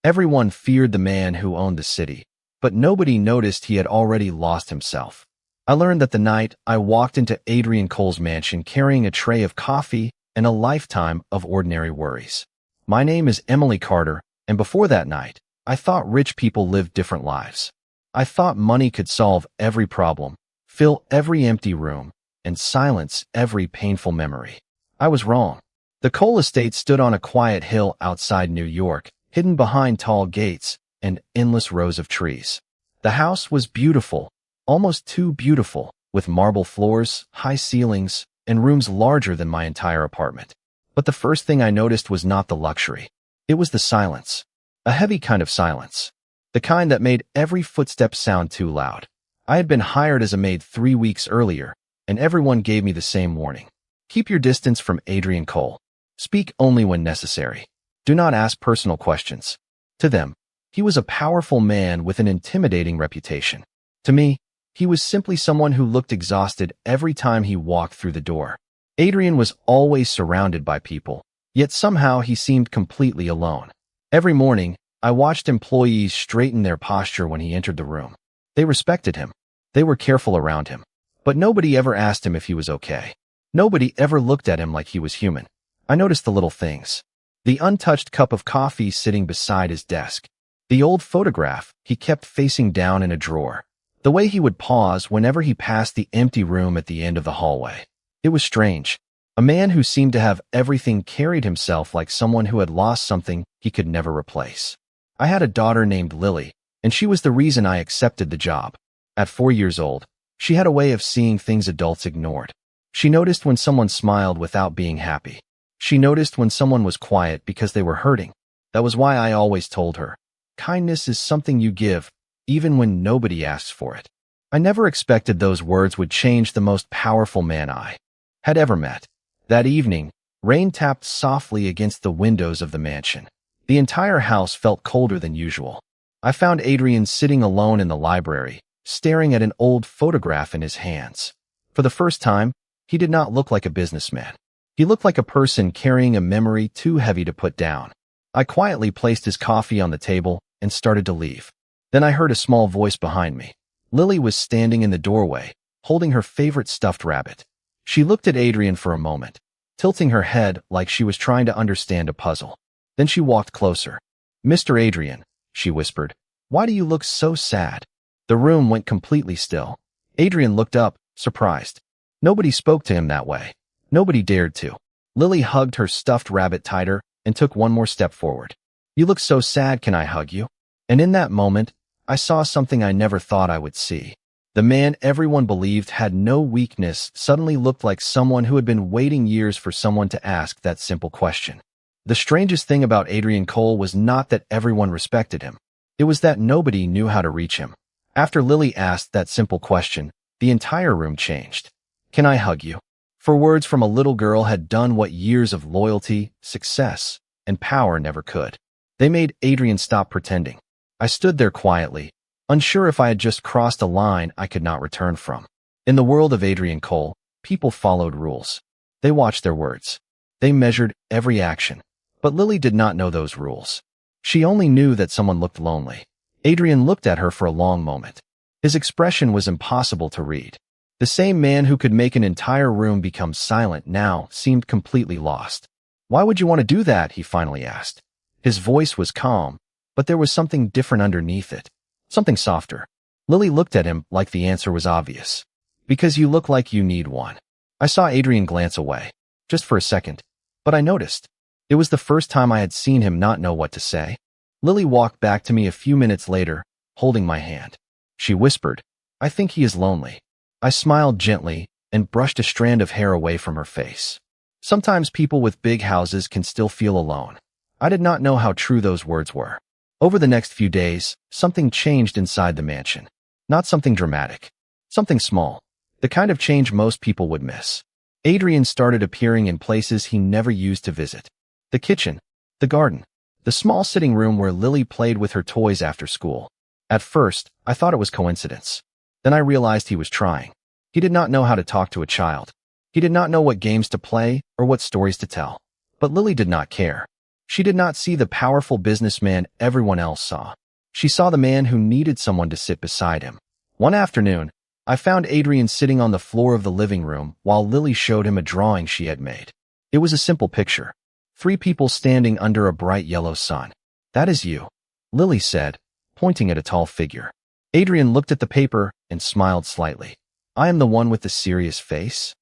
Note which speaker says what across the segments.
Speaker 1: Everyone feared the man who owned the city, but nobody noticed he had already lost himself. I learned that the night I walked into Adrian Cole's mansion carrying a tray of coffee and a lifetime of ordinary worries. My name is Emily Carter, and before that night, I thought rich people lived different lives. I thought money could solve every problem, fill every empty room, and silence every painful memory. I was wrong. The Cole estate stood on a quiet hill outside New York, hidden behind tall gates and endless rows of trees. The house was beautiful, almost too beautiful, with marble floors, high ceilings, and rooms larger than my entire apartment. But the first thing I noticed was not the luxury. It was the silence. A heavy kind of silence. The kind that made every footstep sound too loud. I had been hired as a maid 3 weeks earlier, and everyone gave me the same warning. Keep your distance from Adrian Cole. Speak only when necessary. Do not ask personal questions. To them, he was a powerful man with an intimidating reputation. To me, he was simply someone who looked exhausted every time he walked through the door. Adrian was always surrounded by people, yet somehow he seemed completely alone. Every morning, I watched employees straighten their posture when he entered the room. They respected him. They were careful around him. But nobody ever asked him if he was okay. Nobody ever looked at him like he was human. I noticed the little things. The untouched cup of coffee sitting beside his desk. The old photograph he kept facing down in a drawer. The way he would pause whenever he passed the empty room at the end of the hallway. It was strange. A man who seemed to have everything carried himself like someone who had lost something he could never replace. I had a daughter named Lily, and she was the reason I accepted the job. At 4 years old, she had a way of seeing things adults ignored. She noticed when someone smiled without being happy. She noticed when someone was quiet because they were hurting. That was why I always told her, kindness is something you give, even when nobody asks for it. I never expected those words would change the most powerful man I had ever met. That evening, rain tapped softly against the windows of the mansion. The entire house felt colder than usual. I found Adrian sitting alone in the library, staring at an old photograph in his hands. For the first time, he did not look like a businessman. He looked like a person carrying a memory too heavy to put down. I quietly placed his coffee on the table and started to leave. Then I heard a small voice behind me. Lily was standing in the doorway, holding her favorite stuffed rabbit. She looked at Adrian for a moment, tilting her head like she was trying to understand a puzzle. Then she walked closer. "Mr. Adrian," she whispered, "why do you look so sad?" The room went completely still. Adrian looked up, surprised. Nobody spoke to him that way. Nobody dared to. Lily hugged her stuffed rabbit tighter and took one more step forward. "You look so sad, can I hug you?" And in that moment, I saw something I never thought I would see. The man everyone believed had no weakness suddenly looked like someone who had been waiting years for someone to ask that simple question. The strangest thing about Adrian Cole was not that everyone respected him. It was that nobody knew how to reach him. After Lily asked that simple question, the entire room changed. "Can I hug you?" For words from a little girl had done what years of loyalty, success, and power never could. They made Adrian stop pretending. I stood there quietly, unsure if I had just crossed a line I could not return from. In the world of Adrian Cole, people followed rules. They watched their words. They measured every action. But Lily did not know those rules. She only knew that someone looked lonely. Adrian looked at her for a long moment. His expression was impossible to read. The same man who could make an entire room become silent now seemed completely lost. "Why would you want to do that?" he finally asked. His voice was calm, but there was something different underneath it. Something softer. Lily looked at him like the answer was obvious. "Because you look like you need one." I saw Adrian glance away, just for a second, but I noticed. It was the first time I had seen him not know what to say. Lily walked back to me a few minutes later, holding my hand. She whispered, "I think he is lonely." I smiled gently and brushed a strand of hair away from her face. Sometimes people with big houses can still feel alone. I did not know how true those words were. Over the next few days, something changed inside the mansion. Not something dramatic. Something small. The kind of change most people would miss. Adrian started appearing in places he never used to visit. The kitchen, the garden, the small sitting room where Lily played with her toys after school. At first, I thought it was coincidence. Then I realized he was trying. He did not know how to talk to a child. He did not know what games to play or what stories to tell. But Lily did not care. She did not see the powerful businessman everyone else saw. She saw the man who needed someone to sit beside him. One afternoon, I found Adrian sitting on the floor of the living room while Lily showed him a drawing she had made. It was a simple picture. 3 people standing under a bright yellow sun. "That is you," Lily said, pointing at a tall figure. Adrian looked at the paper and smiled slightly. "I am the one with the serious face?"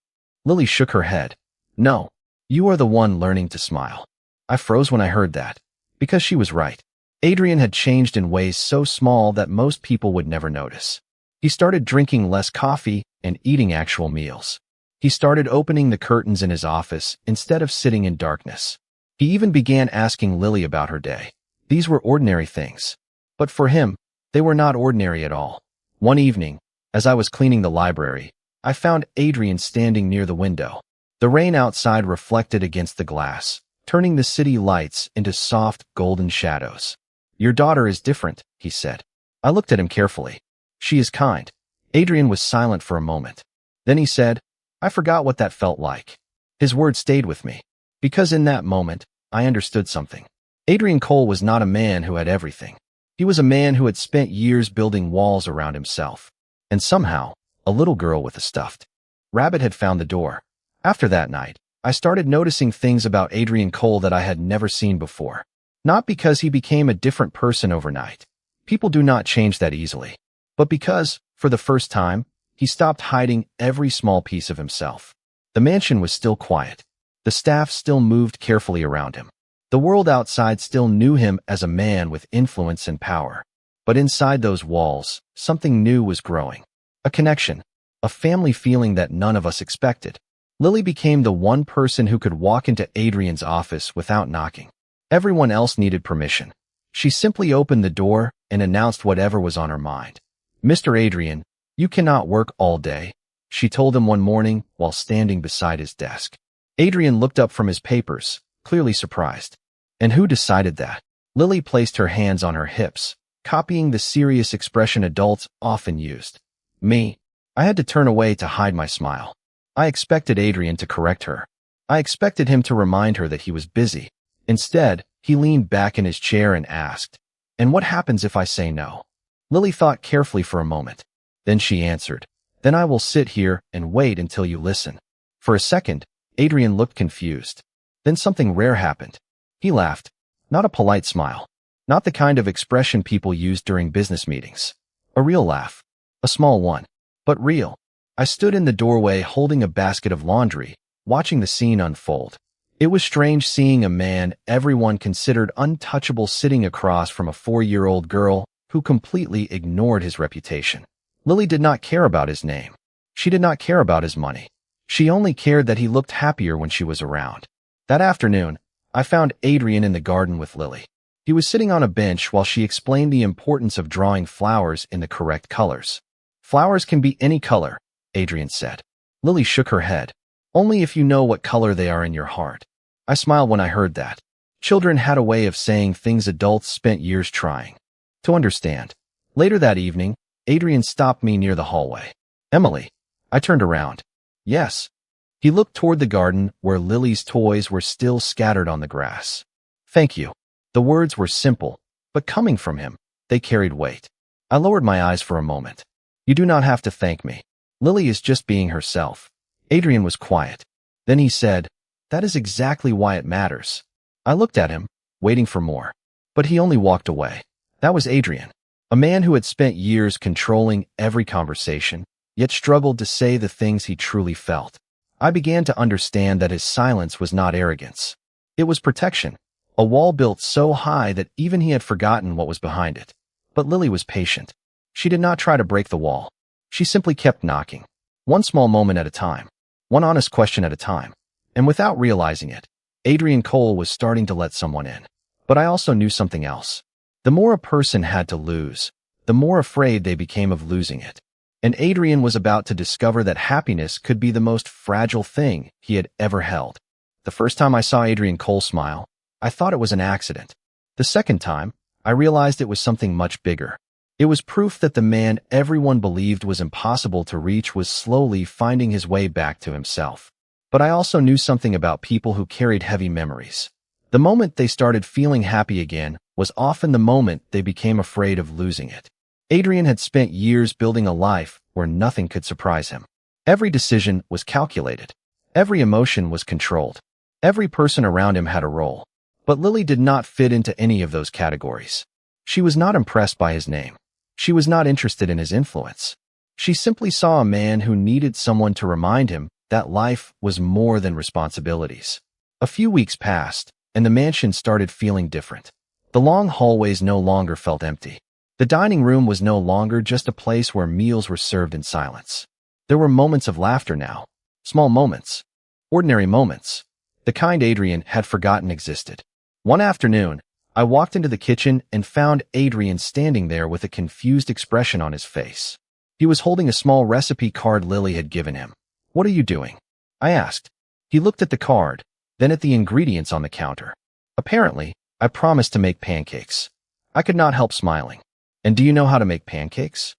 Speaker 1: Lily shook her head. "No, you are the one learning to smile." I froze when I heard that, because she was right. Adrian had changed in ways so small that most people would never notice. He started drinking less coffee and eating actual meals. He started opening the curtains in his office instead of sitting in darkness. He even began asking Lily about her day. These were ordinary things. But for him, they were not ordinary at all. One evening, as I was cleaning the library, I found Adrian standing near the window. The rain outside reflected against the glass, turning the city lights into soft, golden shadows. "Your daughter is different," he said. I looked at him carefully. "She is kind." Adrian was silent for a moment. Then he said, "I forgot what that felt like." His words stayed with me, because in that moment, I understood something. Adrian Cole was not a man who had everything. He was a man who had spent years building walls around himself. And somehow, a little girl with a stuffed rabbit had found the door. After that night, I started noticing things about Adrian Cole that I had never seen before. Not because he became a different person overnight. People do not change that easily. But because, for the first time, he stopped hiding every small piece of himself. The mansion was still quiet. The staff still moved carefully around him. The world outside still knew him as a man with influence and power. But inside those walls, something new was growing. A connection. A family feeling that none of us expected. Lily became the one person who could walk into Adrian's office without knocking. Everyone else needed permission. She simply opened the door and announced whatever was on her mind. "Mr. Adrian, you cannot work all day," she told him one morning while standing beside his desk. Adrian looked up from his papers, clearly surprised. "And who decided that?" Lily placed her hands on her hips, copying the serious expression adults often used. "Me." I had to turn away to hide my smile. I expected Adrian to correct her. I expected him to remind her that he was busy. Instead, he leaned back in his chair and asked, "And what happens if I say no?" Lily thought carefully for a moment. Then she answered, "Then I will sit here and wait until you listen." For a second, Adrian looked confused. Then something rare happened. He laughed. Not a polite smile. Not the kind of expression people use during business meetings. A real laugh. A small one. But real. I stood in the doorway holding a basket of laundry, watching the scene unfold. It was strange seeing a man everyone considered untouchable sitting across from a 4-year-old girl who completely ignored his reputation. Lily did not care about his name. She did not care about his money. She only cared that he looked happier when she was around. That afternoon, I found Adrian in the garden with Lily. He was sitting on a bench while she explained the importance of drawing flowers in the correct colors. "Flowers can be any color," Adrian said. Lily shook her head. "Only if you know what color they are in your heart." I smiled when I heard that. Children had a way of saying things adults spent years trying to understand. Later that evening, Adrian stopped me near the hallway. "Emily." I turned around. "Yes." He looked toward the garden where Lily's toys were still scattered on the grass. "Thank you." The words were simple, but coming from him, they carried weight. I lowered my eyes for a moment. "You do not have to thank me. Lily is just being herself." Adrian was quiet. Then he said, "That is exactly why it matters." I looked at him, waiting for more. But he only walked away. That was Adrian. A man who had spent years controlling every conversation, yet struggled to say the things he truly felt. I began to understand that his silence was not arrogance. It was protection. A wall built so high that even he had forgotten what was behind it. But Lily was patient. She did not try to break the wall. She simply kept knocking. One small moment at a time. One honest question at a time. And without realizing it, Adrian Cole was starting to let someone in. But I also knew something else. The more a person had to lose, the more afraid they became of losing it. And Adrian was about to discover that happiness could be the most fragile thing he had ever held. The first time I saw Adrian Cole smile, I thought it was an accident. The second time, I realized it was something much bigger. It was proof that the man everyone believed was impossible to reach was slowly finding his way back to himself. But I also knew something about people who carried heavy memories. The moment they started feeling happy again was often the moment they became afraid of losing it. Adrian had spent years building a life where nothing could surprise him. Every decision was calculated. Every emotion was controlled. Every person around him had a role. But Lily did not fit into any of those categories. She was not impressed by his name. She was not interested in his influence. She simply saw a man who needed someone to remind him that life was more than responsibilities. A few weeks passed, and the mansion started feeling different. The long hallways no longer felt empty. The dining room was no longer just a place where meals were served in silence. There were moments of laughter now. Small moments. Ordinary moments. The kind Adrian had forgotten existed. One afternoon, I walked into the kitchen and found Adrian standing there with a confused expression on his face. He was holding a small recipe card Lily had given him. "What are you doing?" I asked. He looked at the card, then at the ingredients on the counter. Apparently, I promised to make pancakes. I could not help smiling. "And do you know how to make pancakes?"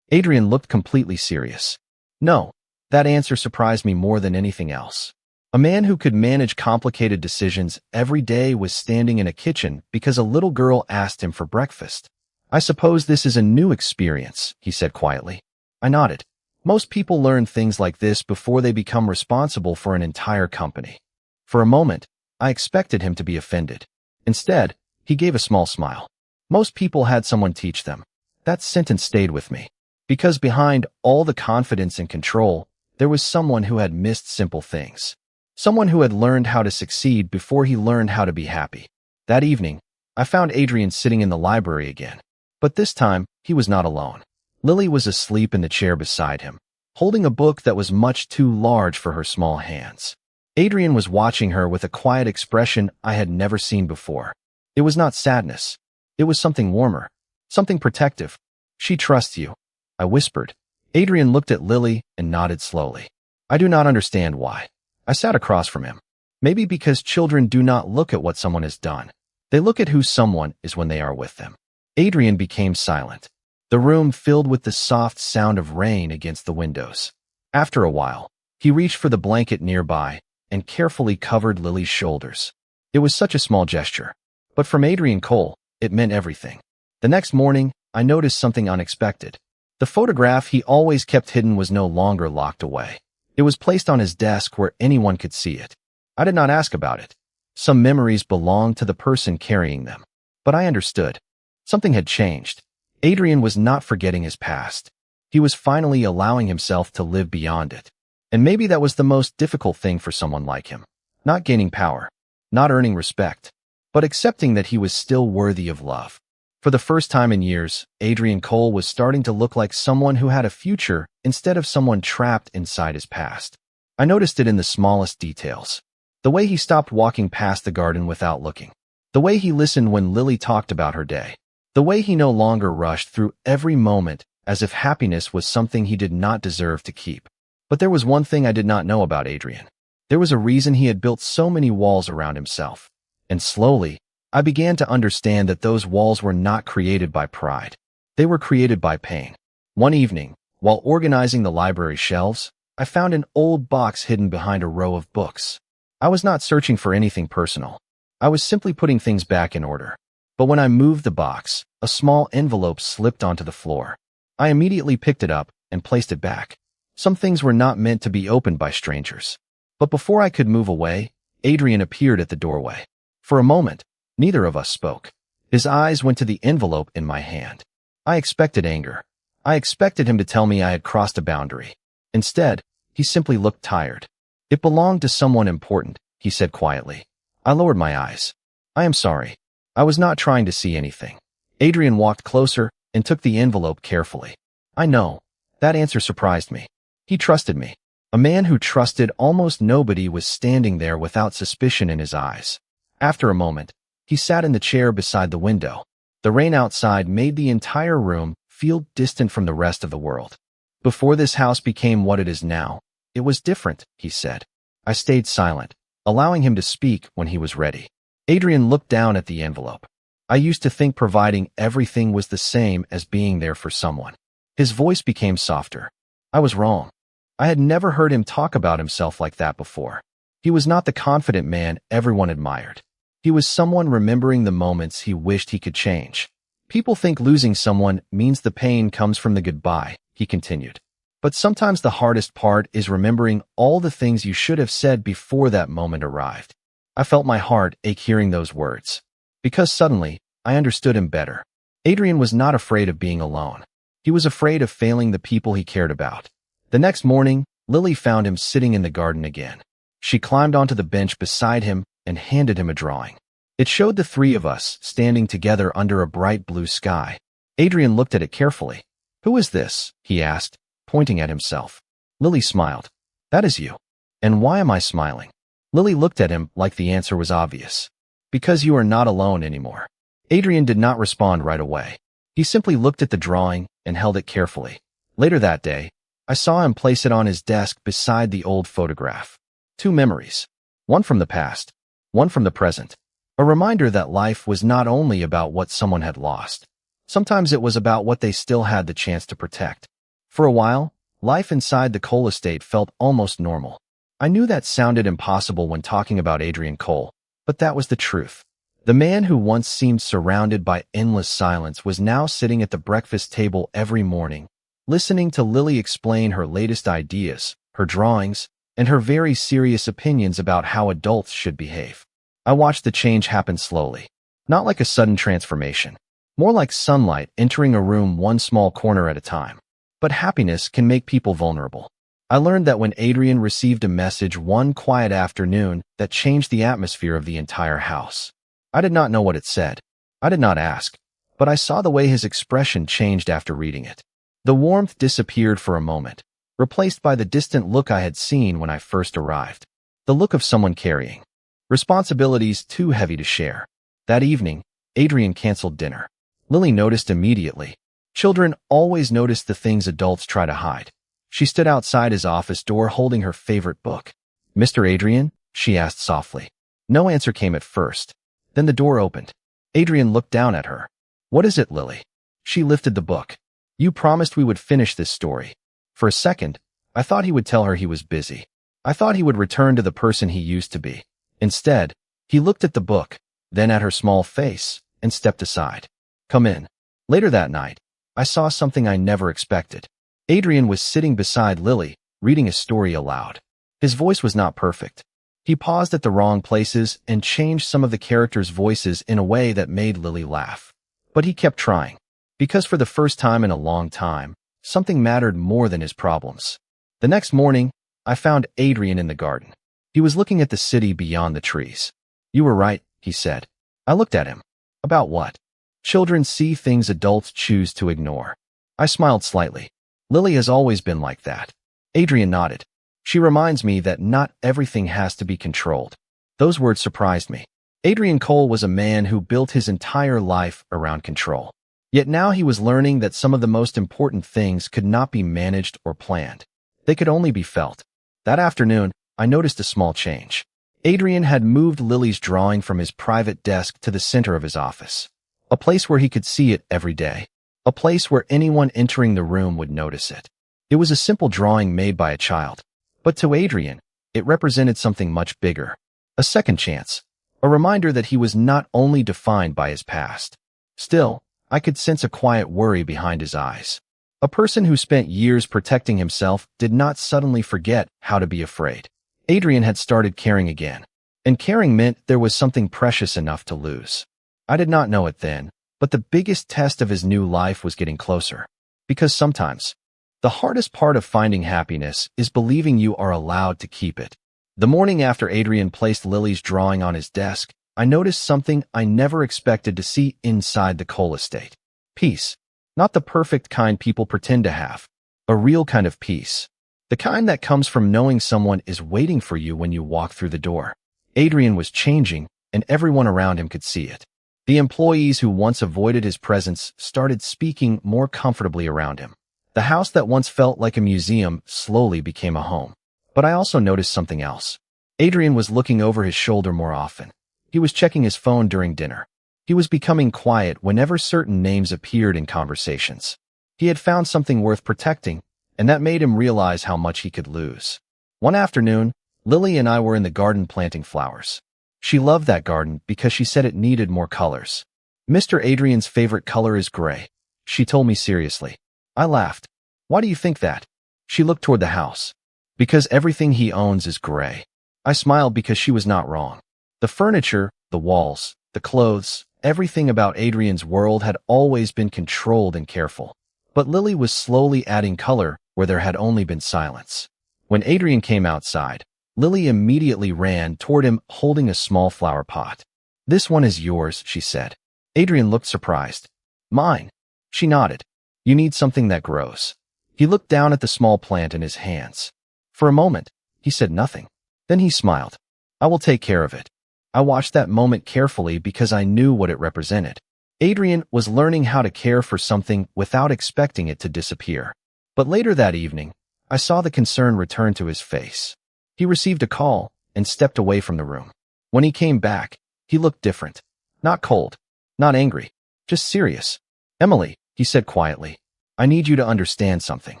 Speaker 1: Adrian looked completely serious. No, that answer surprised me more than anything else. A man who could manage complicated decisions every day was standing in a kitchen because a little girl asked him for breakfast. "I suppose this is a new experience," he said quietly. I nodded. Most people learn things like this before they become responsible for an entire company. For a moment, I expected him to be offended. Instead, he gave a small smile. Most people had someone teach them. That sentence stayed with me. Because behind all the confidence and control, there was someone who had missed simple things. Someone who had learned how to succeed before he learned how to be happy. That evening, I found Adrian sitting in the library again. But this time, he was not alone. Lily was asleep in the chair beside him, holding a book that was much too large for her small hands. Adrian was watching her with a quiet expression I had never seen before. It was not sadness. It was something warmer, something protective. "She trusts you," I whispered. Adrian looked at Lily and nodded slowly. I do not understand why. I sat across from him. Maybe because children do not look at what someone has done. They look at who someone is when they are with them. Adrian became silent. The room filled with the soft sound of rain against the windows. After a while, he reached for the blanket nearby and carefully covered Lily's shoulders. It was such a small gesture, but from Adrian Cole, it meant everything. The next morning, I noticed something unexpected. The photograph he always kept hidden was no longer locked away. It was placed on his desk where anyone could see it. I did not ask about it. Some memories belonged to the person carrying them. But I understood. Something had changed. Adrian was not forgetting his past. He was finally allowing himself to live beyond it. And maybe that was the most difficult thing for someone like him. Not gaining power, not earning respect, but accepting that he was still worthy of love. For the first time in years, Adrian Cole was starting to look like someone who had a future instead of someone trapped inside his past. I noticed it in the smallest details. The way he stopped walking past the garden without looking. The way he listened when Lily talked about her day. The way he no longer rushed through every moment as if happiness was something he did not deserve to keep. But there was one thing I did not know about Adrian. There was a reason he had built so many walls around himself. And slowly, I began to understand that those walls were not created by pride. They were created by pain. One evening, while organizing the library shelves, I found an old box hidden behind a row of books. I was not searching for anything personal. I was simply putting things back in order. But when I moved the box, a small envelope slipped onto the floor. I immediately picked it up and placed it back. Some things were not meant to be opened by strangers. But before I could move away, Adrian appeared at the doorway. For a moment, neither of us spoke. His eyes went to the envelope in my hand. I expected anger. I expected him to tell me I had crossed a boundary. Instead, he simply looked tired. "It belonged to someone important," he said quietly. I lowered my eyes. "I am sorry. I was not trying to see anything." Adrian walked closer and took the envelope carefully. I know. That answer surprised me. He trusted me. A man who trusted almost nobody was standing there without suspicion in his eyes. After a moment, he sat in the chair beside the window. The rain outside made the entire room feel distant from the rest of the world. "Before this house became what it is now, it was different," he said. I stayed silent, allowing him to speak when he was ready. Adrian looked down at the envelope. "I used to think providing everything was the same as being there for someone." His voice became softer. I was wrong. I had never heard him talk about himself like that before. He was not the confident man everyone admired. He was someone remembering the moments he wished he could change. People think losing someone means the pain comes from the goodbye, he continued. But sometimes the hardest part is remembering all the things you should have said before that moment arrived. I felt my heart ache hearing those words. Because suddenly, I understood him better. Adrian was not afraid of being alone. He was afraid of failing the people he cared about. The next morning, Lily found him sitting in the garden again. She climbed onto the bench beside him and handed him a drawing. It showed the three of us standing together under a bright blue sky. Adrian looked at it carefully. "Who is this?" he asked, pointing at himself. Lily smiled. "That is you." "And why am I smiling?" Lily looked at him like the answer was obvious. "Because you are not alone anymore." Adrian did not respond right away. He simply looked at the drawing and held it carefully. Later that day, I saw him place it on his desk beside the old photograph. Two memories. One from the past, one from the present. A reminder that life was not only about what someone had lost. Sometimes it was about what they still had the chance to protect. For a while, life inside the Cole estate felt almost normal. I knew that sounded impossible when talking about Adrian Cole, but that was the truth. The man who once seemed surrounded by endless silence was now sitting at the breakfast table every morning, listening to Lily explain her latest ideas, her drawings, and her very serious opinions about how adults should behave. I watched the change happen slowly, not like a sudden transformation, more like sunlight entering a room one small corner at a time. But happiness can make people vulnerable. I learned that when Adrian received a message one quiet afternoon that changed the atmosphere of the entire house. I did not know what it said. I did not ask, but I saw the way his expression changed after reading it. The warmth disappeared for a moment, replaced by the distant look I had seen when I first arrived. The look of someone carrying responsibilities too heavy to share. That evening, Adrian canceled dinner. Lily noticed immediately. Children always notice the things adults try to hide. She stood outside his office door holding her favorite book. "Mr. Adrian?" she asked softly. No answer came at first. Then the door opened. Adrian looked down at her. "What is it, Lily?" She lifted the book. "You promised we would finish this story." For a second, I thought he would tell her he was busy. I thought he would return to the person he used to be. Instead, he looked at the book, then at her small face, and stepped aside. "Come in." Later that night, I saw something I never expected. Adrian was sitting beside Lily, reading a story aloud. His voice was not perfect. He paused at the wrong places and changed some of the characters' voices in a way that made Lily laugh. But he kept trying. Because for the first time in a long time, something mattered more than his problems. The next morning, I found Adrian in the garden. He was looking at the city beyond the trees. "You were right," he said. I looked at him. "About what?" "Children see things adults choose to ignore." I smiled slightly. "Lily has always been like that." Adrian nodded. "She reminds me that not everything has to be controlled." Those words surprised me. Adrian Cole was a man who built his entire life around control. Yet now he was learning that some of the most important things could not be managed or planned. They could only be felt. That afternoon, I noticed a small change. Adrian had moved Lily's drawing from his private desk to the center of his office. A place where he could see it every day. A place where anyone entering the room would notice it. It was a simple drawing made by a child. But to Adrian, it represented something much bigger. A second chance. A reminder that he was not only defined by his past. Still, I could sense a quiet worry behind his eyes. A person who spent years protecting himself did not suddenly forget how to be afraid. Adrian had started caring again. And caring meant there was something precious enough to lose. I did not know it then, but the biggest test of his new life was getting closer. Because sometimes, the hardest part of finding happiness is believing you are allowed to keep it. The morning after Adrian placed Lily's drawing on his desk, I noticed something I never expected to see inside the Cole estate. Peace. Not the perfect kind people pretend to have. A real kind of peace. The kind that comes from knowing someone is waiting for you when you walk through the door. Adrian was changing, and everyone around him could see it. The employees who once avoided his presence started speaking more comfortably around him. The house that once felt like a museum slowly became a home. But I also noticed something else. Adrian was looking over his shoulder more often. He was checking his phone during dinner. He was becoming quiet whenever certain names appeared in conversations. He had found something worth protecting, and that made him realize how much he could lose. One afternoon, Lily and I were in the garden planting flowers. She loved that garden because she said it needed more colors. Mr. Adrian's favorite color is gray, she told me seriously. I laughed. Why do you think that? She looked toward the house. Because everything he owns is gray. I smiled because she was not wrong. The furniture, the walls, the clothes, everything about Adrian's world had always been controlled and careful. But Lily was slowly adding color where there had only been silence. When Adrian came outside, Lily immediately ran toward him holding a small flower pot. This one is yours, she said. Adrian looked surprised. Mine. She nodded. You need something that grows. He looked down at the small plant in his hands. For a moment, he said nothing. Then he smiled. I will take care of it. I watched that moment carefully because I knew what it represented. Adrian was learning how to care for something without expecting it to disappear. But later that evening, I saw the concern return to his face. He received a call and stepped away from the room. When he came back, he looked different. Not cold, not angry, just serious. Emily, he said quietly, I need you to understand something.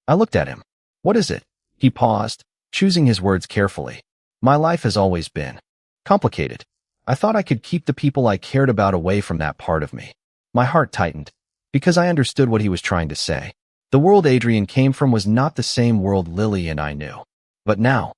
Speaker 1: I looked at him. What is it? He paused, choosing his words carefully. My life has always been complicated. I thought I could keep the people I cared about away from that part of me. My heart tightened, because I understood what he was trying to say. The world Adrian came from was not the same world Lily and I knew. But now,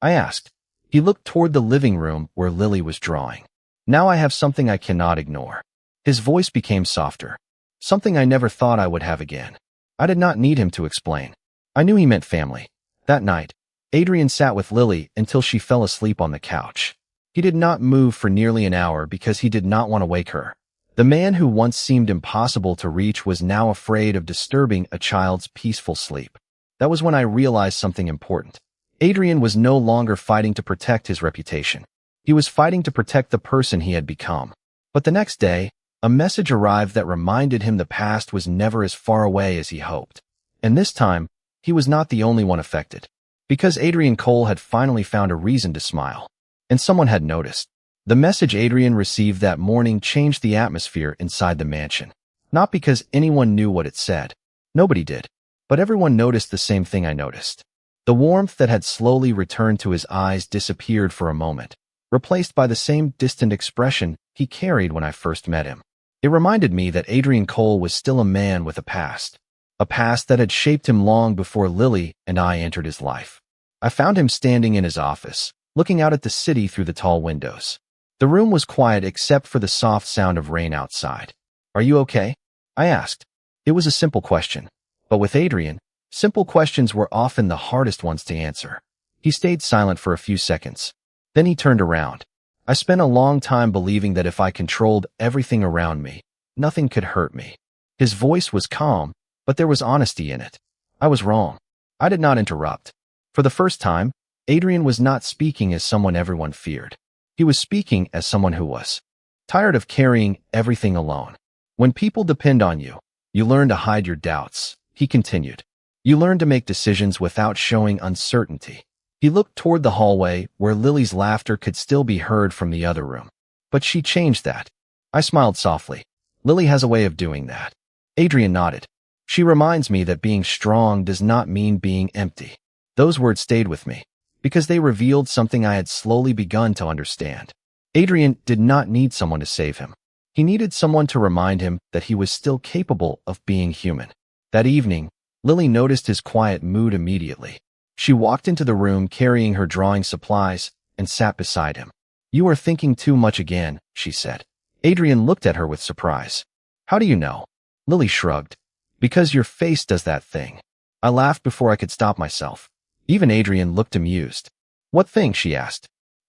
Speaker 1: I asked. He looked toward the living room where Lily was drawing. Now I have something I cannot ignore. His voice became softer. Something I never thought I would have again. I did not need him to explain. I knew he meant family. That night, Adrian sat with Lily until she fell asleep on the couch. He did not move for nearly an hour because he did not want to wake her. The man who once seemed impossible to reach was now afraid of disturbing a child's peaceful sleep. That was when I realized something important. Adrian was no longer fighting to protect his reputation. He was fighting to protect the person he had become. But the next day, a message arrived that reminded him the past was never as far away as he hoped. And this time, he was not the only one affected. Because Adrian Cole had finally found a reason to smile. And someone had noticed. The message Adrian received that morning changed the atmosphere inside the mansion. Not because anyone knew what it said. Nobody did. But everyone noticed the same thing I noticed. The warmth that had slowly returned to his eyes disappeared for a moment, replaced by the same distant expression he carried when I first met him. It reminded me that Adrian Cole was still a man with a past that had shaped him long before Lily and I entered his life. I found him standing in his office, looking out at the city through the tall windows. The room was quiet except for the soft sound of rain outside. Are you okay? I asked. It was a simple question. But with Adrian, simple questions were often the hardest ones to answer. He stayed silent for a few seconds. Then he turned around. I spent a long time believing that if I controlled everything around me, nothing could hurt me. His voice was calm, but there was honesty in it. I was wrong. I did not interrupt. For the first time, Adrian was not speaking as someone everyone feared. He was speaking as someone who was tired of carrying everything alone. When people depend on you, you learn to hide your doubts, he continued. You learn to make decisions without showing uncertainty. He looked toward the hallway where Lily's laughter could still be heard from the other room. But she changed that. I smiled softly. Lily has a way of doing that. Adrian nodded. She reminds me that being strong does not mean being empty. Those words stayed with me, because they revealed something I had slowly begun to understand. Adrian did not need someone to save him. He needed someone to remind him that he was still capable of being human. That evening, Lily noticed his quiet mood immediately. She walked into the room carrying her drawing supplies and sat beside him. You are thinking too much again, she said. Adrian looked at her with surprise. How do you know? Lily shrugged. Because your face does that thing. I laughed before I could stop myself. Even Adrian looked amused. What thing? She asked.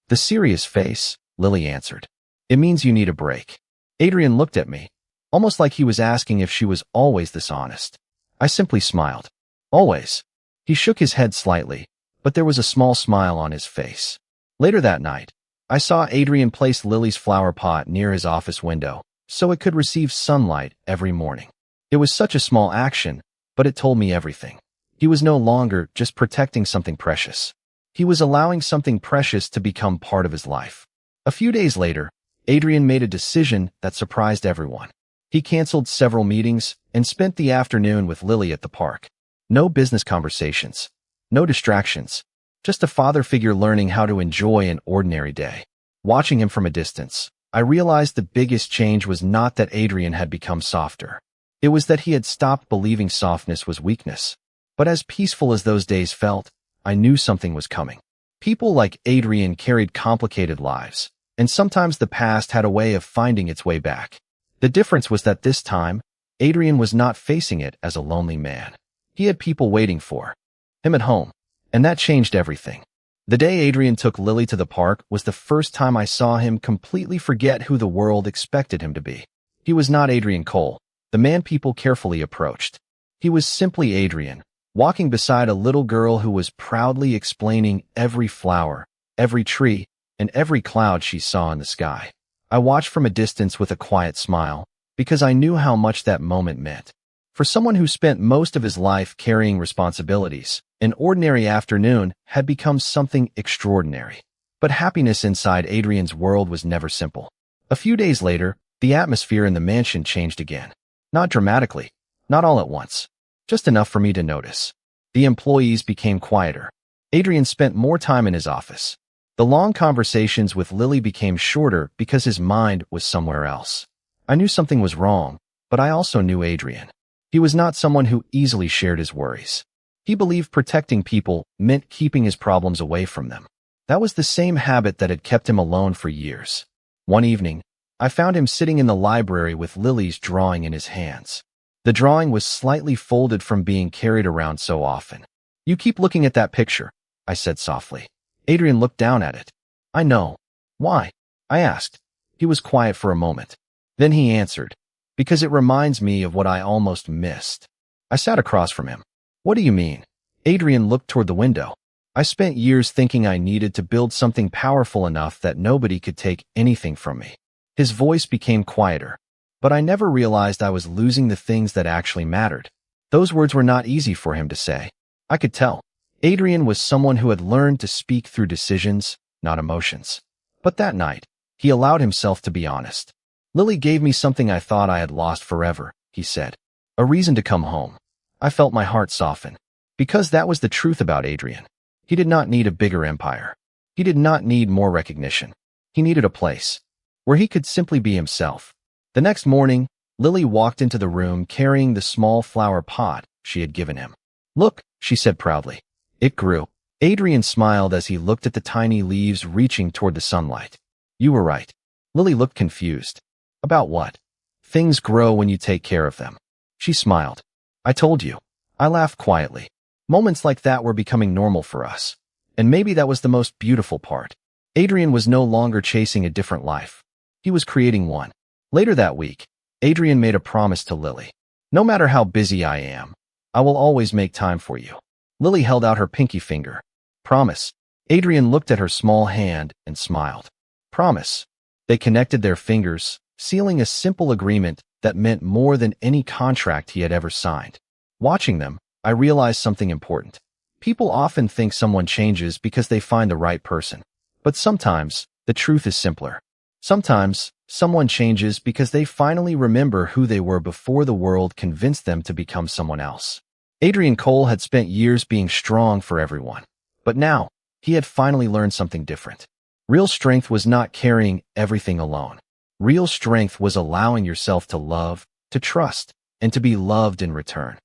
Speaker 1: The serious face, Lily answered. It means you need a break. Adrian looked at me, almost like he was asking if she was always this honest. I simply smiled. Always. He shook his head slightly, but there was a small smile on his face. Later that night, I saw Adrian place Lily's flower pot near his office window, so it could receive sunlight every morning. It was such a small action, but it told me everything. He was no longer just protecting something precious. He was allowing something precious to become part of his life. A few days later, Adrian made a decision that surprised everyone. He canceled several meetings and spent the afternoon with Lily at the park. No business conversations, no distractions, just a father figure learning how to enjoy an ordinary day. Watching him from a distance, I realized the biggest change was not that Adrian had become softer. It was that he had stopped believing softness was weakness. But as peaceful as those days felt, I knew something was coming. People like Adrian carried complicated lives, and sometimes the past had a way of finding its way back. The difference was that this time, Adrian was not facing it as a lonely man. He had people waiting for him at home, and that changed everything. The day Adrian took Lily to the park was the first time I saw him completely forget who the world expected him to be. He was not Adrian Cole, the man people carefully approached. He was simply Adrian, walking beside a little girl who was proudly explaining every flower, every tree, and every cloud she saw in the sky. I watched from a distance with a quiet smile, because I knew how much that moment meant. For someone who spent most of his life carrying responsibilities, an ordinary afternoon had become something extraordinary. But happiness inside Adrian's world was never simple. A few days later, the atmosphere in the mansion changed again. Not dramatically, not all at once, just enough for me to notice. The employees became quieter. Adrian spent more time in his office. The long conversations with Lily became shorter because his mind was somewhere else. I knew something was wrong, but I also knew Adrian. He was not someone who easily shared his worries. He believed protecting people meant keeping his problems away from them. That was the same habit that had kept him alone for years. One evening, I found him sitting in the library with Lily's drawing in his hands. The drawing was slightly folded from being carried around so often. "You keep looking at that picture," I said softly. Adrian looked down at it. "I know." "Why?" I asked. He was quiet for a moment. Then he answered, "Because it reminds me of what I almost missed." I sat across from him. "What do you mean?" Adrian looked toward the window. "I spent years thinking I needed to build something powerful enough that nobody could take anything from me." His voice became quieter, but I never realized I was losing the things that actually mattered. Those words were not easy for him to say. I could tell. Adrian was someone who had learned to speak through decisions, not emotions. But that night, he allowed himself to be honest. "Lily gave me something I thought I had lost forever," he said. "A reason to come home." I felt my heart soften. Because that was the truth about Adrian. He did not need a bigger empire. He did not need more recognition. He needed a place where he could simply be himself. The next morning, Lily walked into the room carrying the small flower pot she had given him. "Look," she said proudly. "It grew." Adrian smiled as he looked at the tiny leaves reaching toward the sunlight. "You were right." Lily looked confused. "About what?" "Things grow when you take care of them." She smiled. "I told you." I laughed quietly. Moments like that were becoming normal for us. And maybe that was the most beautiful part. Adrian was no longer chasing a different life. He was creating one. Later that week, Adrian made a promise to Lily. "No matter how busy I am, I will always make time for you." Lily held out her pinky finger. "Promise." Adrian looked at her small hand and smiled. "Promise." They connected their fingers, sealing a simple agreement that meant more than any contract he had ever signed. Watching them, I realized something important. People often think someone changes because they find the right person. But sometimes, the truth is simpler. Sometimes, someone changes because they finally remember who they were before the world convinced them to become someone else. Adrian Cole had spent years being strong for everyone. But now, he had finally learned something different. Real strength was not carrying everything alone. Real strength was allowing yourself to love, to trust, and to be loved in return.